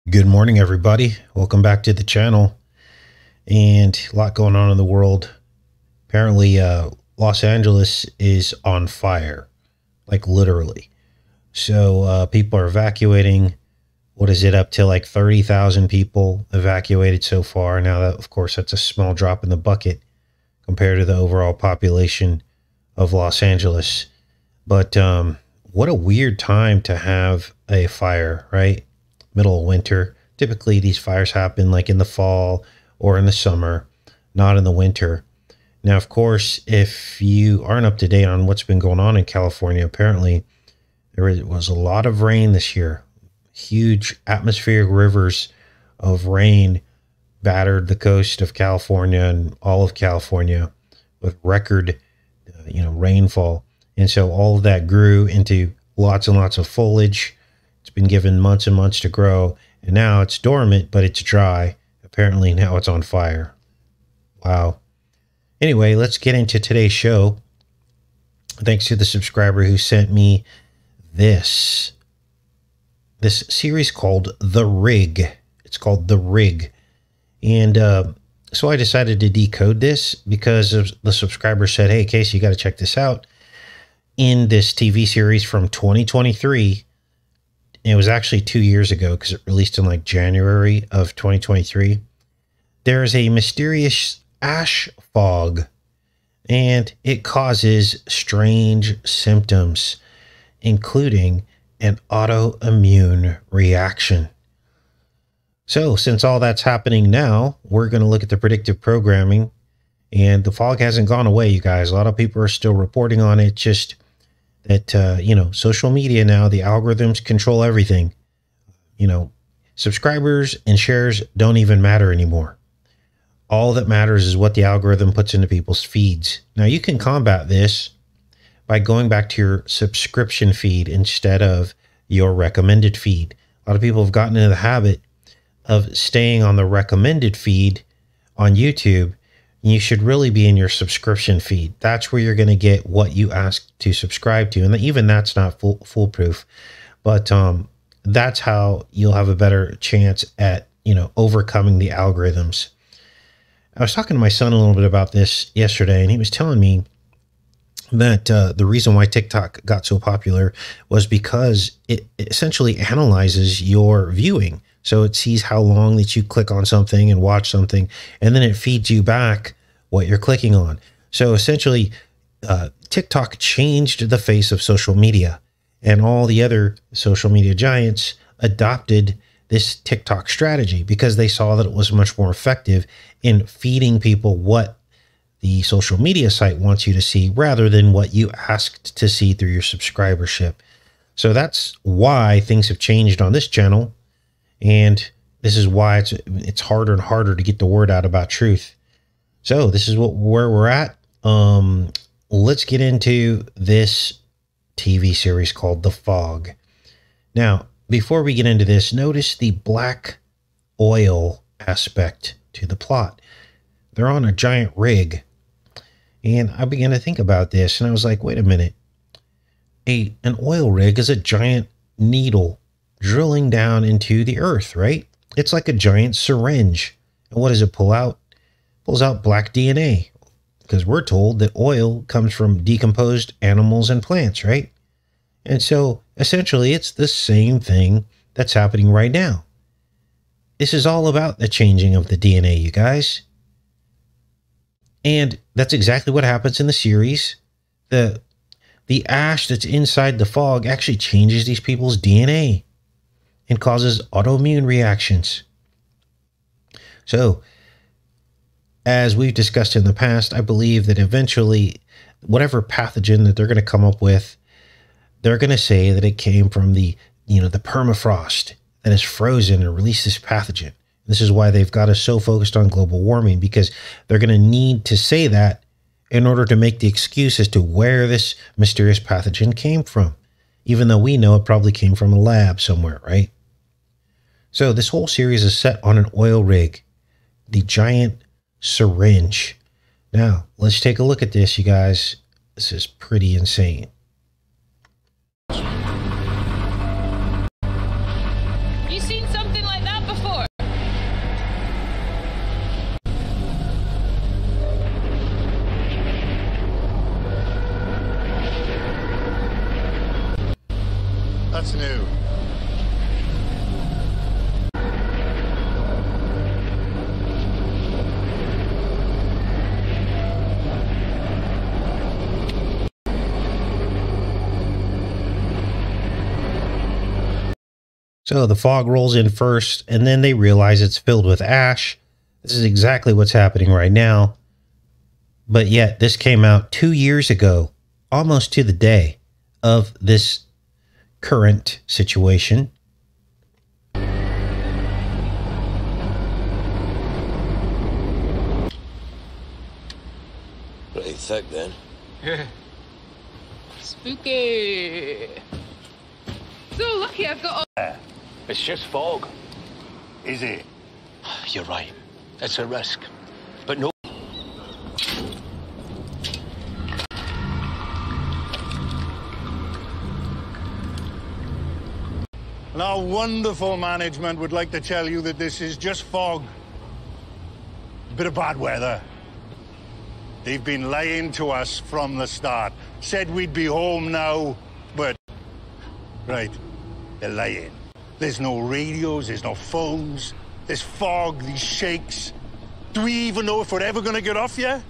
Good morning, everybody. Welcome back to the channel. And a lot going on in the world. Apparently, Los Angeles is on fire, like literally. So people are evacuating. What is it, up to like 30,000 people evacuated so far? Now, that, of course, that's a small drop in the bucket compared to the overall population of Los Angeles. But what a weird time to have a fire, right? Middle of winter. Typically these fires happen like in the fall or in the summer, not in the winter. Now, of course, if you aren't up to date on what's been going on in California, apparently there was a lot of rain this year. Huge atmospheric rivers of rain battered the coast of California and all of California with record rainfall. And so all of that grew into lots and lots of foliage. It's been given months and months to grow, and now it's dormant, but it's dry. Apparently now it's on fire. Wow. Anyway, let's get into today's show. Thanks to the subscriber who sent me this series called The Rig. It's called The Rig. And so I decided to decode this because the subscriber said, hey, Casey, you got to check this out. In this TV series from 2023, it was actually 2 years ago because it released in like January of 2023. There is a mysterious ash fog, and it causes strange symptoms, including an autoimmune reaction. So since all that's happening now, we're going to look at the predictive programming, and the fog hasn't gone away, you guys. A lot of people are still reporting on it, just that, social media now, the algorithms control everything. Subscribers and shares don't even matter anymore. All that matters is what the algorithm puts into people's feeds. Now, you can combat this by going back to your subscription feed instead of your recommended feed. A lot of people have gotten into the habit of staying on the recommended feed on YouTube. You should really be in your subscription feed. That's where you're going to get what you ask to subscribe to. And even that's not foolproof, but that's how you'll have a better chance at, overcoming the algorithms. I was talking to my son a little bit about this yesterday, and he was telling me that the reason why TikTok got so popular was because it essentially analyzes your viewing. So it sees how long that you click on something and watch something, and then it feeds you back what you're clicking on. So essentially, TikTok changed the face of social media, and all the other social media giants adopted this TikTok strategy because they saw that it was much more effective in feeding people what the social media site wants you to see rather than what you asked to see through your subscribership. So that's why things have changed on this channel. And this is why it's harder and harder to get the word out about truth. So this is where we're at. Let's get into this TV series called The Fog. Now, before we get into this, notice the black oil aspect to the plot. They're on a giant rig. And I began to think about this, and I was like, wait a minute. An oil rig is a giant needle drilling down into the earth, right? It's like a giant syringe. And what does it pull out? It pulls out black DNA, because we're told that oil comes from decomposed animals and plants, right? And so essentially it's the same thing that's happening right now. This is all about the changing of the DNA, you guys. And that's exactly what happens in the series. The ash that's inside the fog actually changes these people's DNA and causes autoimmune reactions. So, as we've discussed in the past, I believe that eventually, whatever pathogen that they're going to come up with, they're going to say that it came from the permafrost that is frozen and released this pathogen. This is why they've got us so focused on global warming, because they're going to need to say that in order to make the excuse as to where this mysterious pathogen came from, even though we know it probably came from a lab somewhere, right? So this whole series is set on an oil rig, the giant syringe. Now, let's take a look at this, you guys. This is pretty insane. You seen something like that So the fog rolls in first, and then they realize it's filled with ash. This is exactly what's happening right now. But yet this came out 2 years ago, almost to the day of this current situation. Pretty thick then. Yeah. Spooky. So lucky I've got all. It's just fog. Is it? You're right. It's a risk. But no. And our wonderful management would like to tell you that this is just fog. A bit of bad weather. They've been lying to us from the start. Said we'd be home now, but... Right, they're lying. There's no radios, there's no phones. There's fog, these shakes. Do we even know if we're ever gonna get off yet?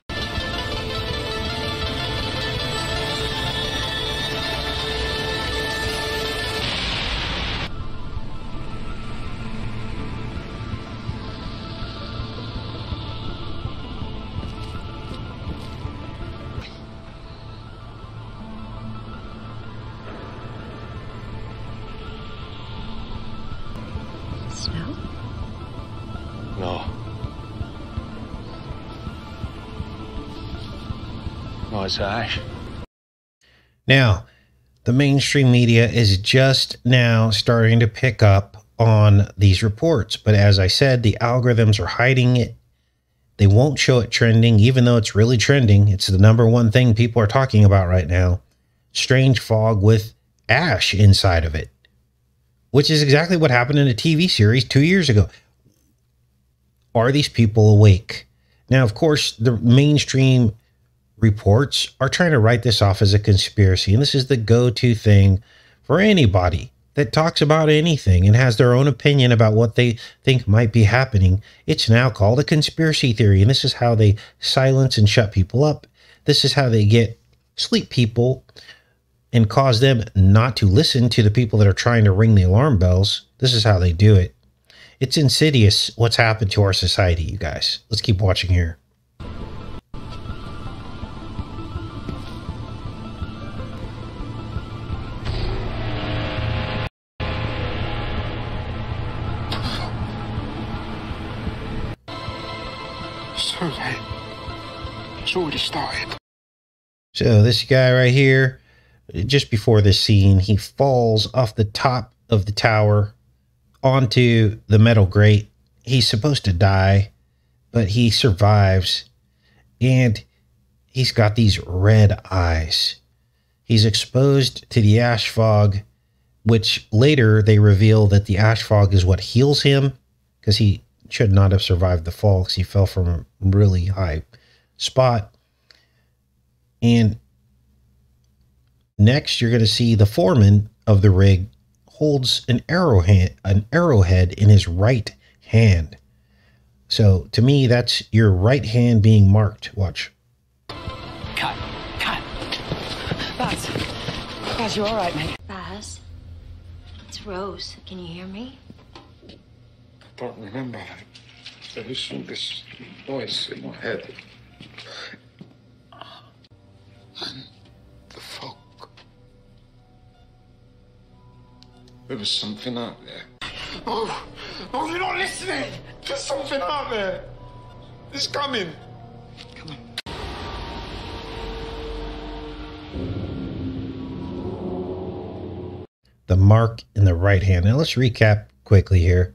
Snow? No. No, it's ash. Now, the mainstream media is just now starting to pick up on these reports. But as I said, the algorithms are hiding it. They won't show it trending, even though it's really trending. It's the #1 thing people are talking about right now. Strange fog with ash inside of it, which is exactly what happened in a TV series 2 years ago. Are these people awake? Now, of course, the mainstream reports are trying to write this off as a conspiracy. And this is the go-to thing for anybody that talks about anything and has their own opinion about what they think might be happening. It's now called a conspiracy theory. And this is how they silence and shut people up. This is how they get sleep people and cause them not to listen to the people that are trying to ring the alarm bells. This is how they do it. It's insidious what's happened to our society, you guys. Let's keep watching here. So late. It's already started. So this guy right here, just before this scene, he falls off the top of the tower onto the metal grate. He's supposed to die, but he survives. And he's got these red eyes. He's exposed to the ash fog, which later they reveal that the ash fog is what heals him, because he should not have survived the fall because he fell from a really high spot. And next, you're going to see the foreman of the rig holds an arrowhead in his right hand. So to me, that's your right hand being marked. Watch. Cut. Baz, you all right, mate? Baz? It's Rose. Can you hear me? I don't remember. I listened to this voice in my head. And the fog. There was something out there. Oh, you're not listening! There's something out there! It's coming! Come on. The mark in the right hand. Now let's recap quickly here.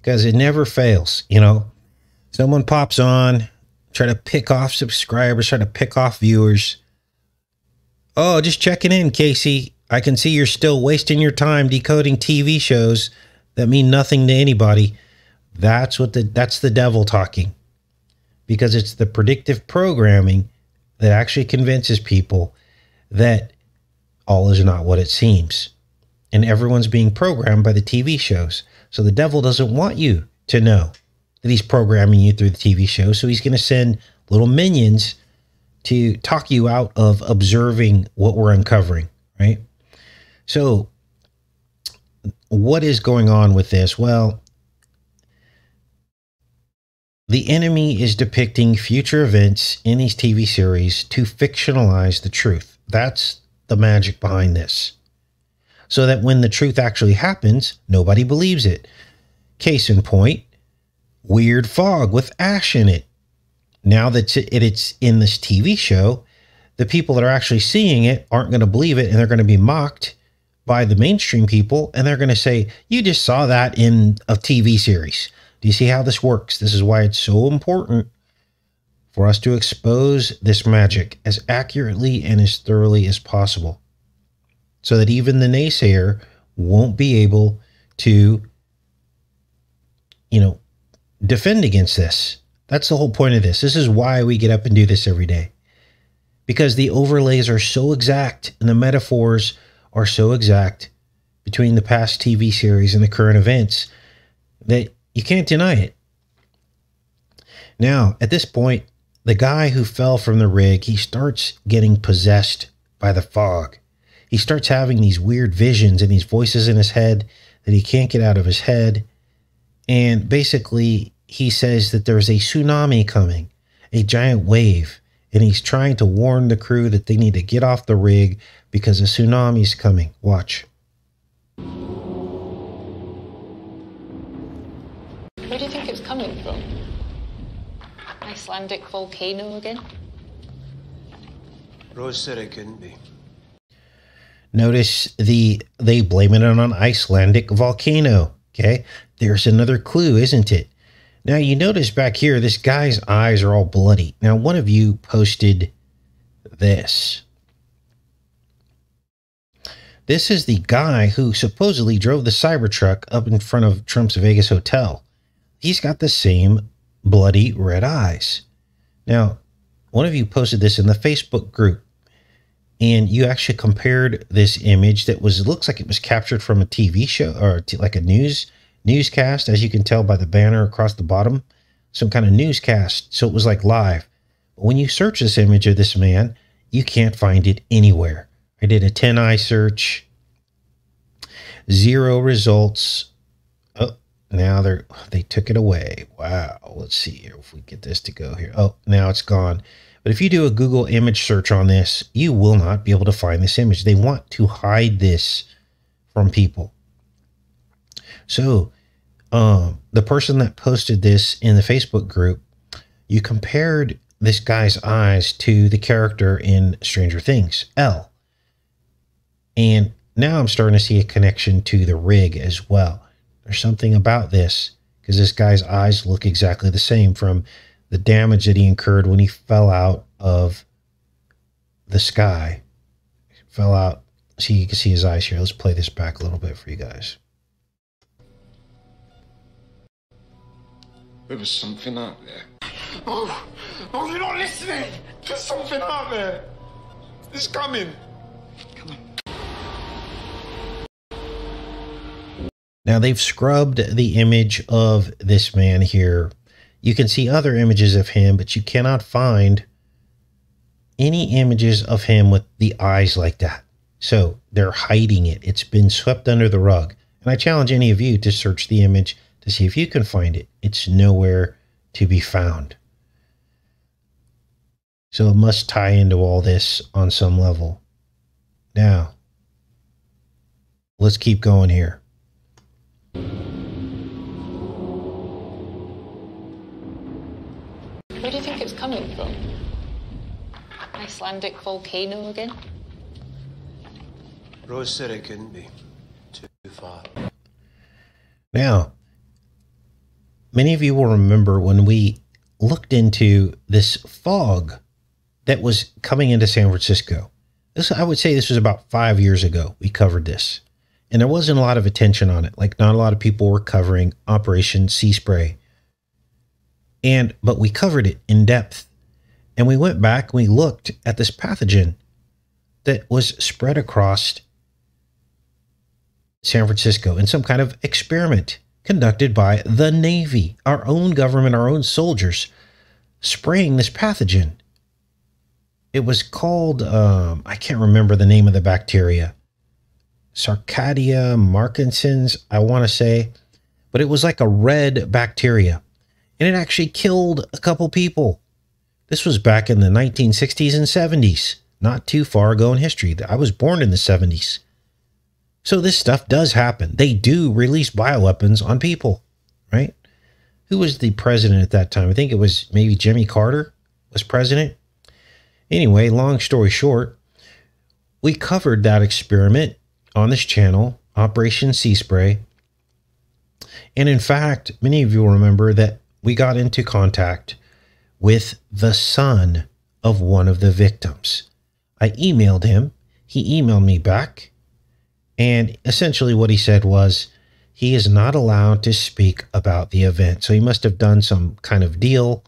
Because it never fails, you know. Someone pops on, try to pick off subscribers, try to pick off viewers. Oh, just checking in, Casey. I can see you're still wasting your time decoding TV shows that mean nothing to anybody. That's the devil talking. Because it's the predictive programming that actually convinces people that all is not what it seems. And everyone's being programmed by the TV shows. So the devil doesn't want you to know that he's programming you through the TV show. So he's going to send little minions to talk you out of observing what we're uncovering, right? So what is going on with this? Well, the enemy is depicting future events in these TV series to fictionalize the truth. That's the magic behind this. So that when the truth actually happens, nobody believes it. Case in point, weird fog with ash in it. Now that it's in this TV show, the people that are actually seeing it aren't going to believe it, and they're going to be mocked by the mainstream people, and they're going to say, you just saw that in a TV series. Do you see how this works? This is why it's so important for us to expose this magic as accurately and as thoroughly as possible, so that even the naysayer won't be able to, defend against this. That's the whole point of this. This is why we get up and do this every day, because the overlays are so exact and the metaphors are so exact between the past TV series and the current events that you can't deny it. Now, at this point, the guy who fell from the rig, he starts getting possessed by the fog. He starts having these weird visions and these voices in his head that he can't get out of his head. And basically, he says that there's a tsunami coming, a giant wave, and he's trying to warn the crew that they need to get off the rig because a tsunami is coming. Watch. Where do you think it's coming from? Icelandic volcano again? Rose said it couldn't be. Notice they blame it on an Icelandic volcano. Okay, there's another clue, isn't it? Now you notice back here, this guy's eyes are all bloody. Now one of you posted this. This is the guy who supposedly drove the Cybertruck up in front of Trump's Vegas hotel. He's got the same bloody red eyes. Now, one of you posted this in the Facebook group, and you actually compared this image that looks like it was captured from a TV show or like a newscast, as you can tell by the banner across the bottom, some kind of newscast. So it was like live. But when you search this image of this man, you can't find it anywhere. I did a 10-eye search, 0 results. Oh, now they took it away. Wow. Let's see here if we get this to go here. Oh, now it's gone. But if you do a Google image search on this, you will not be able to find this image. They want to hide this from people. So the person that posted this in the Facebook group, you compared this guy's eyes to the character in Stranger Things, Elle. And now I'm starting to see a connection to the rig as well. There's something about this, because this guy's eyes look exactly the same from the damage that he incurred when he fell out of the sky. Fell out. See, you can see his eyes here. Let's play this back a little bit for you guys. There was something out there. Oh, you're not listening! There's something out there! It's coming! Come on. Now they've scrubbed the image of this man here. You can see other images of him, but you cannot find any images of him with the eyes like that. So they're hiding it. It's been swept under the rug. And I challenge any of you to search the image to see if you can find it. It's nowhere to be found. So it must tie into all this on some level. Now, let's keep going here. Where do you think it's coming from? Icelandic volcano again? Rose said it couldn't be. Too far. Now, many of you will remember when we looked into this fog that was coming into San Francisco. I would say this was about 5 years ago. We covered this. And there wasn't a lot of attention on it. Like, not a lot of people were covering Operation Sea Spray. But we covered it in depth. And we went back and we looked at this pathogen that was spread across San Francisco in some kind of experiment conducted by the Navy, our own government, our own soldiers, spraying this pathogen. It was called, I can't remember the name of the bacteria. Sarcadia Markinsons, I want to say, but it was like a red bacteria, and it actually killed a couple people. This was back in the 1960s and 70s, not too far ago in history. I was born in the 70s. So this stuff does happen. They do release bioweapons on people, right? Who was the president at that time? I think it was maybe Jimmy Carter was president. Anyway, long story short, we covered that experiment on this channel, Operation Sea Spray. And in fact, many of you will remember that we got into contact with the son of one of the victims. I emailed him. He emailed me back. And essentially what he said was he is not allowed to speak about the event. So he must have done some kind of deal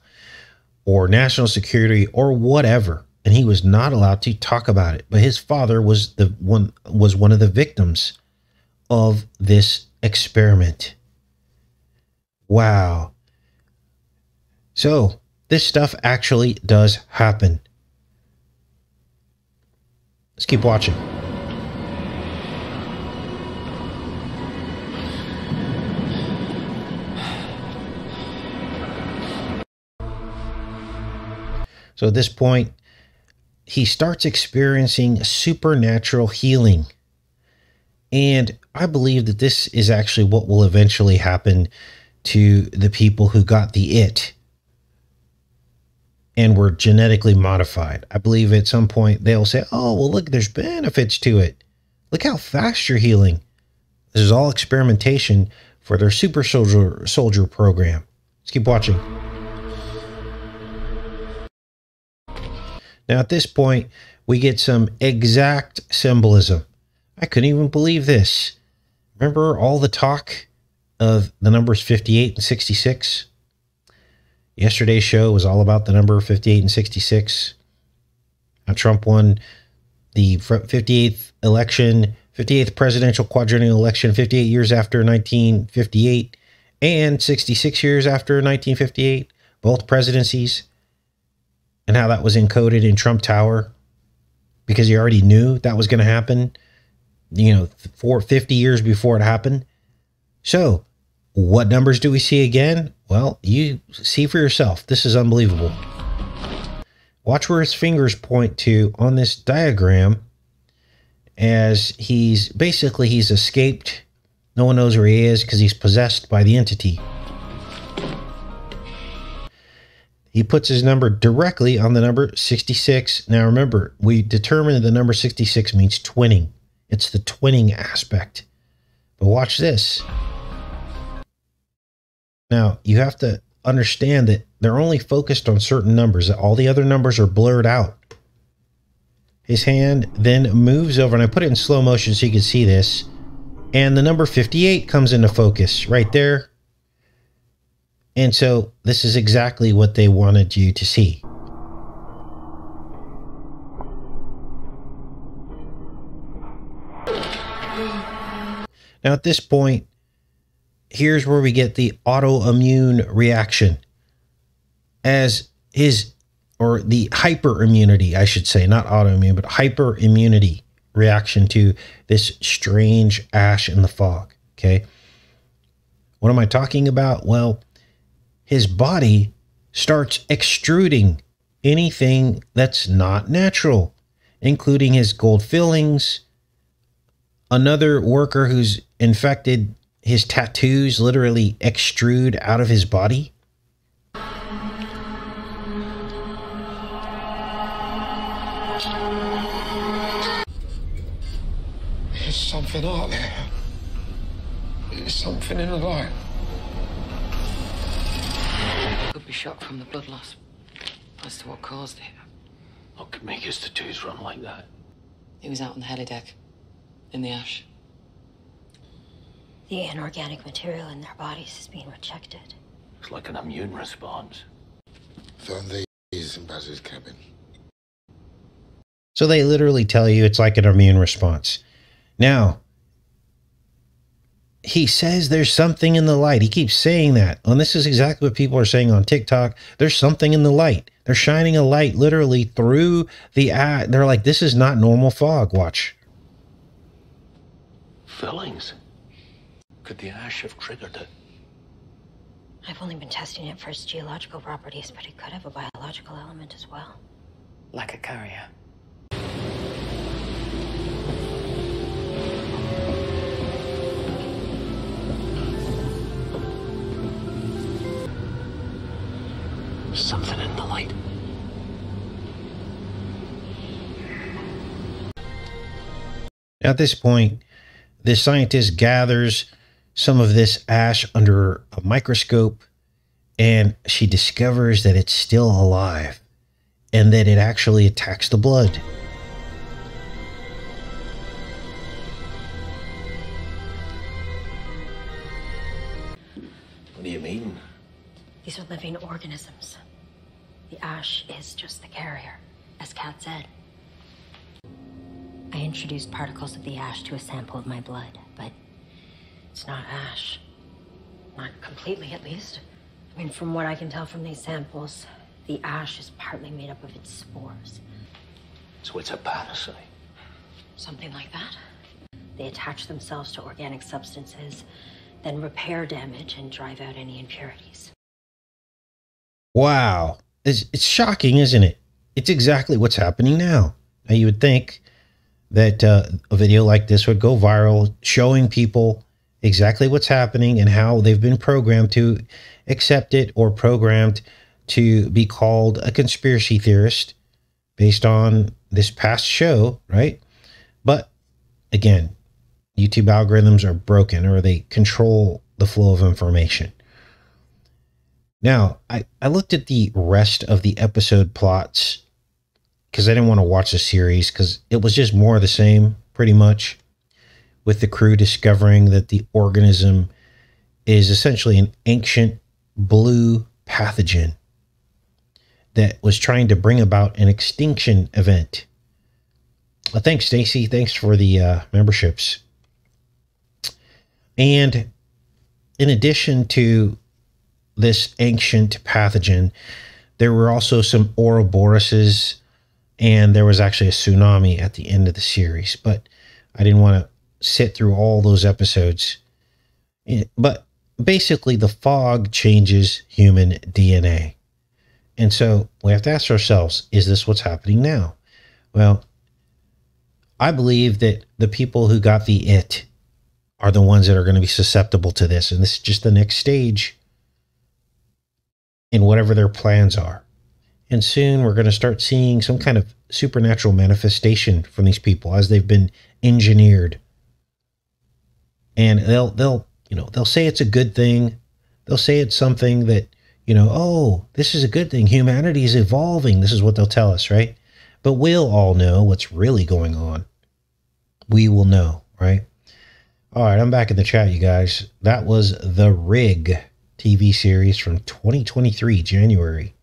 or national security or whatever. And he was not allowed to talk about it. But his father was one of the victims of this experiment. Wow. So this stuff actually does happen. Let's keep watching. So at this point, he starts experiencing supernatural healing. And I believe that this is actually what will eventually happen to the people who got the it and were genetically modified. I believe at some point they'll say, oh, well, look, there's benefits to it. Look how fast you're healing. This is all experimentation for their super soldier program. Let's keep watching. Now, at this point, we get some exact symbolism. I couldn't even believe this. Remember all the talk of the numbers 58 and 66? Yesterday's show was all about the number 58 and 66. Now, Trump won the 58th election, 58th presidential quadrennial election, 58 years after 1958 and 66 years after 1958, both presidencies. And how that was encoded in Trump Tower because he already knew that was going to happen, 50 years before it happened. So what numbers do we see again? Well, you see for yourself. This is unbelievable. Watch where his fingers point to on this diagram as he's escaped. No one knows where he is because he's possessed by the entity. He puts his number directly on the number 66. Now remember, we determined that the number 66 means twinning. It's the twinning aspect. But watch this. Now, you have to understand that they're only focused on certain numbers. That all the other numbers are blurred out. His hand then moves over, and I put it in slow motion so you can see this. And the number 58 comes into focus right there. And so this is exactly what they wanted you to see. Now at this point, here's where we get the autoimmune reaction as the hyperimmunity, I should say, not autoimmune, but hyperimmunity reaction to this strange ash in the fog. Okay. What am I talking about? Well, his body starts extruding anything that's not natural, including his gold fillings. Another worker who's infected, his tattoos literally extrude out of his body. There's something out there. There's something in the light. Could be shock from the blood loss. As to what caused it. What could make his tattoos run like that? He was out on the helideck. In the ash. The inorganic material in their bodies is being rejected. It's like an immune response. Found these in Baz's cabin. So they literally tell you it's like an immune response. Now, he says there's something in the light. He keeps saying that. And this is exactly what people are saying on TikTok. There's something in the light. They're shining a light literally through the ash. They're like, this is not normal fog. Watch. fillings. Could the ash have triggered it? I've only been testing it for its geological properties, but it could have a biological element as well. Like a carrier. Something in the light. At this point, the scientist gathers some of this ash under a microscope, and she discovers that it's still alive and that it actually attacks the blood. What do you mean? These are living organisms. The ash is just the carrier, as Kat said. I introduced particles of the ash to a sample of my blood, but it's not ash. Not completely, at least. I mean, from what I can tell from these samples, the ash is partly made up of its spores. So it's a parasite. Something like that. They attach themselves to organic substances, then repair damage and drive out any impurities. Wow. It's shocking, isn't it? It's exactly what's happening now. Now, you would think that a video like this would go viral, showing people exactly what's happening and how they've been programmed to accept it, or programmed to be called a conspiracy theorist based on this past show, right? But again, YouTube algorithms are broken, or they control the flow of information. Now, I looked at the rest of the episode plots because I didn't want to watch the series, because it was just more of the same, pretty much, with the crew discovering that the organism is essentially an ancient blue pathogen that was trying to bring about an extinction event. Well, thanks, Stacy. Thanks for the memberships. And in addition to this ancient pathogen, there were also some Ouroboroses, and there was actually a tsunami at the end of the series, but I didn't want to sit through all those episodes. But basically, the fog changes human DNA. And so we have to ask ourselves, is this what's happening now? Well, I believe that the people who got the it are the ones that are going to be susceptible to this. And this is just the next stage in whatever their plans are. And soon we're going to start seeing some kind of supernatural manifestation from these people as they've been engineered. And they'll say it's a good thing. They'll say it's something that, oh, this is a good thing. Humanity is evolving. This is what they'll tell us, right? But we'll all know what's really going on. We will know, right? All right, I'm back in the chat, you guys. That was The Rig TV series from 2023, January.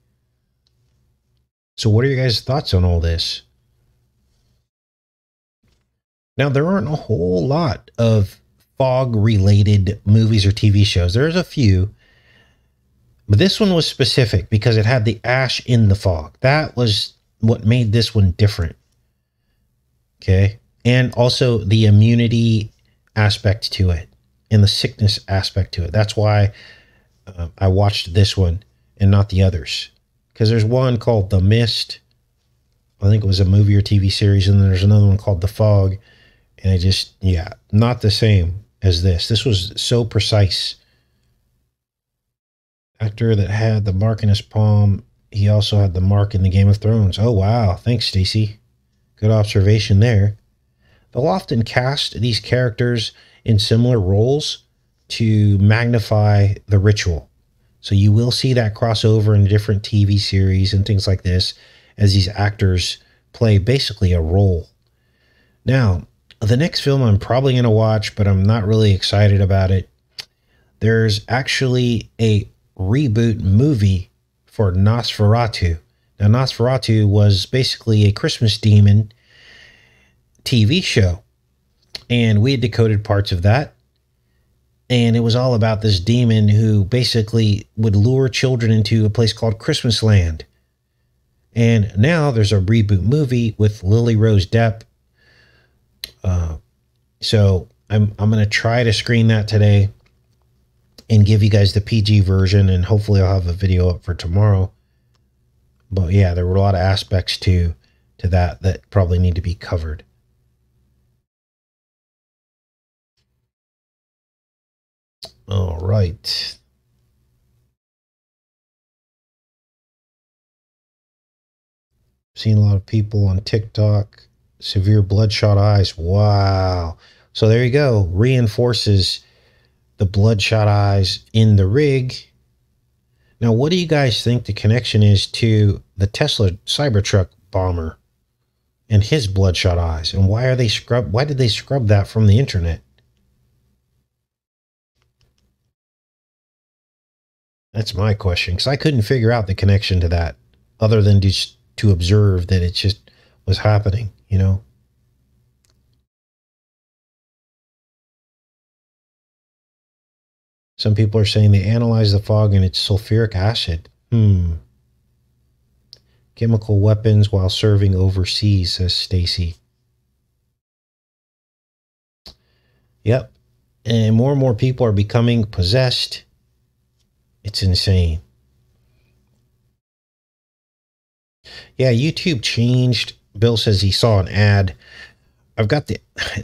So what are your guys' thoughts on all this? Now, there aren't a whole lot of fog-related movies or TV shows. There's a few, but this one was specific because it had the ash in the fog. That was what made this one different. Okay? And also the immunity aspect to it and the sickness aspect to it. That's why I watched this one and not the others. Because there's one called The Mist. I think it was a movie or TV series. And then there's another one called The Fog. And I just, yeah, not the same as this. This was so precise. Actor that had the mark in his palm. He also had the mark in the Game of Thrones. Oh, wow. Thanks, Stacy. Good observation there. They'll often cast these characters in similar roles to magnify the ritual. So you will see that crossover in different TV series and things like this as these actors play basically a role. Now, the next film I'm probably going to watch, but I'm not really excited about it. There's actually a reboot movie for Nosferatu. Now, Nosferatu was basically a Christmas demon TV show, and we had decoded parts of that. And it was all about this demon who basically would lure children into a place called Christmas Land. And now there's a reboot movie with Lily Rose Depp. So I'm going to try to screen that today and give you guys the PG version, and hopefully I'll have a video up for tomorrow. But yeah, there were a lot of aspects to that probably need to be covered. All right. Seen a lot of people on TikTok, severe bloodshot eyes. Wow. So there you go. Reinforces the bloodshot eyes in the rig. Now, what do you guys think the connection is to the Tesla Cybertruck bomber and his bloodshot eyes? And why did they scrub that from the internet? That's my question, because I couldn't figure out the connection to that other than just to observe that it just was happening, you know? Some people are saying they analyze the fog and it's sulfuric acid. Chemical weapons while serving overseas, says Stacy. Yep. And more people are becoming possessed. It's insane. Yeah, YouTube changed. Bill says he saw an ad. I've got the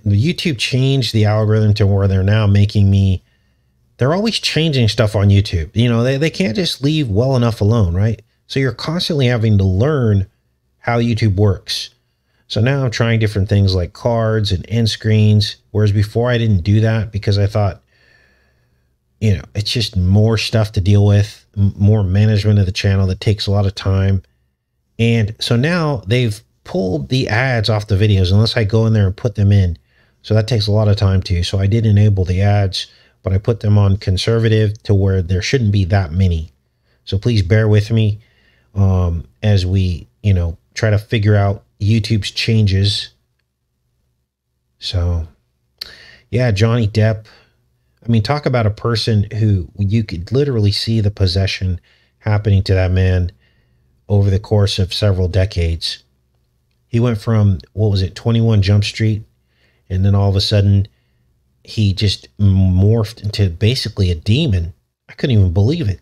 YouTube changed the algorithm to where they're now making me, they're always changing stuff on YouTube. You know, they can't just leave well enough alone, right? So you're constantly having to learn how YouTube works. So now I'm trying different things like cards and end screens, whereas before I didn't do that because I thought, you know, it's just more stuff to deal with, more management of the channel that takes a lot of time. And so now they've pulled the ads off the videos unless I go in there and put them in. So that takes a lot of time too. So I did enable the ads, but I put them on conservative to where there shouldn't be that many. So please bear with me as we, you know, try to figure out YouTube's changes. So yeah, Johnny Depp. I mean, talk about a person who you could literally see the possession happening to that man over the course of several decades. He went from, what was it, 21 Jump Street, and then all of a sudden he just morphed into basically a demon. I couldn't even believe it.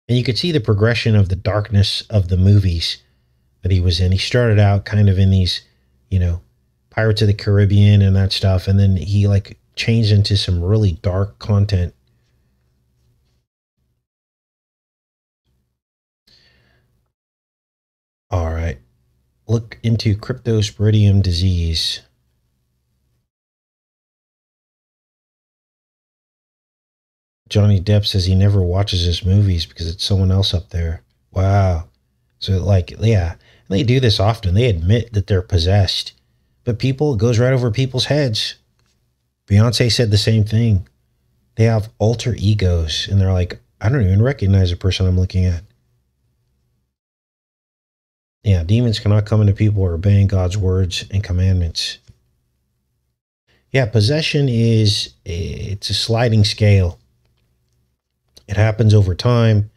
And you could see the progression of the darkness of the movies that he was in. He started out kind of in these, you know, Pirates of the Caribbean and that stuff, and then he like changed into some really dark content. All right. Look into cryptosporidium disease. Johnny Depp says he never watches his movies because it's someone else up there. Wow. So like, yeah, they do this often. They admit that they're possessed, but it goes right over people's heads. Beyonce said the same thing. They have alter egos and they're like, I don't even recognize the person I'm looking at. Yeah, demons cannot come into people who are obeying God's words and commandments. Yeah, possession it's a sliding scale. It happens over time.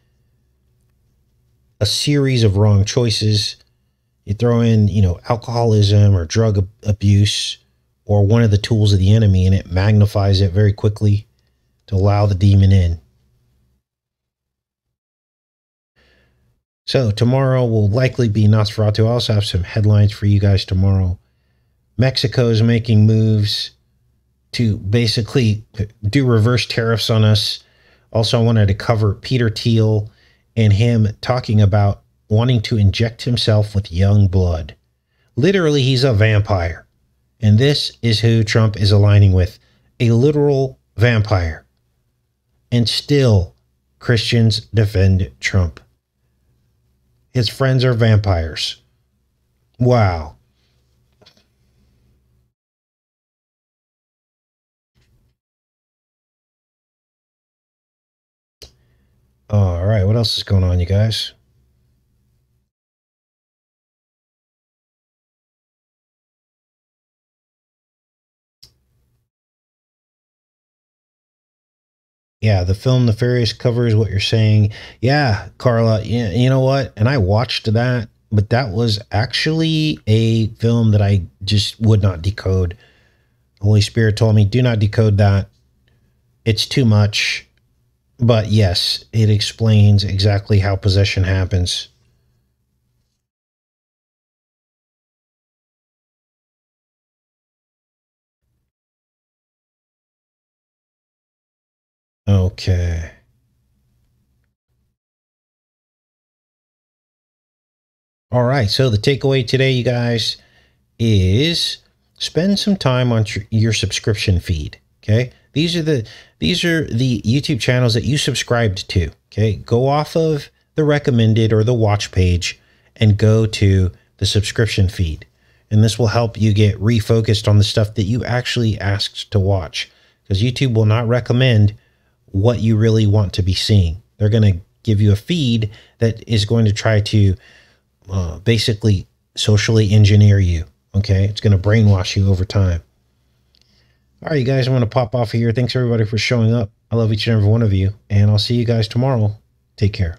A series of wrong choices. You throw in, you know, alcoholism or drug abuse or one of the tools of the enemy, and it magnifies it very quickly to allow the demon in. So tomorrow will likely be Nosferatu. I also have some headlines for you guys tomorrow. Mexico is making moves to basically do reverse tariffs on us. Also, I wanted to cover Peter Thiel and him talking about wanting to inject himself with young blood. Literally, he's a vampire. And this is who Trump is aligning with. A literal vampire. And still, Christians defend Trump. His friends are vampires. Wow. All right, what else is going on, you guys? Yeah, the film Nefarious covers what you're saying. Yeah, Carla, you know what? And I watched that, But that was actually a film that I just would not decode. Holy Spirit told me, do not decode that. It's too much. But yes, it explains exactly how possession happens. Okay. All right. So the takeaway today, you guys, is spend some time on your subscription feed. Okay. These are the YouTube channels that you subscribed to. Okay. Go off of the recommended or the watch page and go to the subscription feed. And this will help you get refocused on the stuff that you actually asked to watch, because YouTube will not recommend what you really want to be seeing. They're going to give you a feed that is going to try to basically socially engineer you. Okay. It's going to brainwash you over time. All right, you guys, I'm going to pop off here. Thanks everybody for showing up. I love each and every one of you, and I'll see you guys tomorrow. Take care.